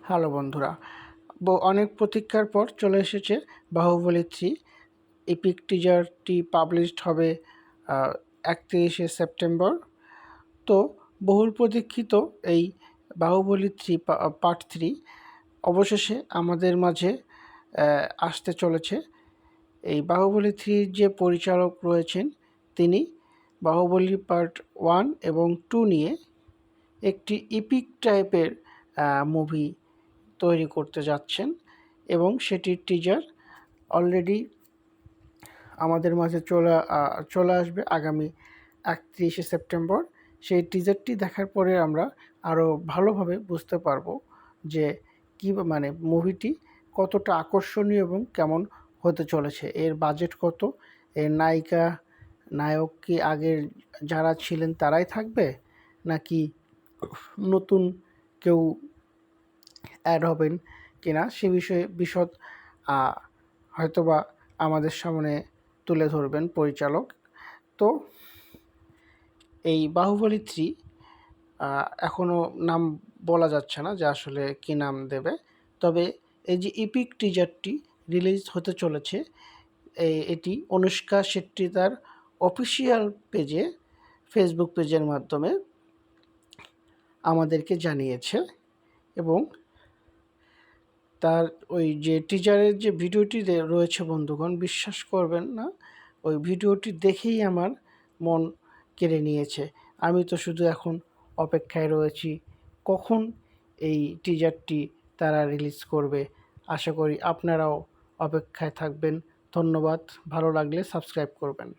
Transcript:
Hello বন্ধুরা, অনেক প্রতীক্ষার পর চলে এসেছে বাহুবলী 3। এপিক টিজারটি পাবলিশড হবে 31শে সেপ্টেম্বর। তো বহুল প্রতীক্ষিত এই বাহুবলী 3 পার্ট 3 অবশেষে আমাদের মাঝে আসতে চলেছে। এই বাহুবলী 3 যে পরিচালক রয়েছেন তিনি বাহুবলী পার্ট 1 এবং 2 নিয়ে একটি ইপিক টাইপের মুভি তৈরি করতে যাচ্ছেন এবং সেটির টিজার অলরেডি আমাদের মাঝে চলে আসবে আগামী 31শে সেপ্টেম্বর। সেই টিজারটি দেখার পরে আমরা আরও ভালোভাবে বুঝতে পারবো যে কী মানে মুভিটি কতটা আকর্ষণীয় এবং কেমন হতে চলেছে, এর বাজেট কত, এর নায়িকা নায়ক কি আগের যারা ছিলেন তারাই থাকবে নাকি নতুন কেউ অ্যাড হবেন কিনা সে বিষয়ে বিশদ হয়তোবা আমাদের সামনে তুলে ধরবেন পরিচালক। তো এই বাহুবলী 3 এখনও নাম বলা যাচ্ছে না যে আসলে কী নাম দেবে, তবে এই যে ইপিক টিজারটি রিলিজ হতে চলেছে এটি অনুষ্কা শেট্টি তার অফিসিয়াল পেজে ফেসবুক পেজের মাধ্যমে আমাদেরকে জানিয়েছে এবং তার ওই যে টিজারের যে ভিডিওটি রয়েছে বন্ধুগণ, বিশ্বাস করবেন না, ওই ভিডিওটি দেখেই আমার মন কেড়ে নিয়েছে। আমি তো শুধু এখন অপেক্ষায় রয়েছি কখন এই টিজারটি তারা রিলিজ করবে। আশা করি আপনারাও অপেক্ষায় থাকবেন। ধন্যবাদ। ভালো লাগলে সাবস্ক্রাইব করবেন।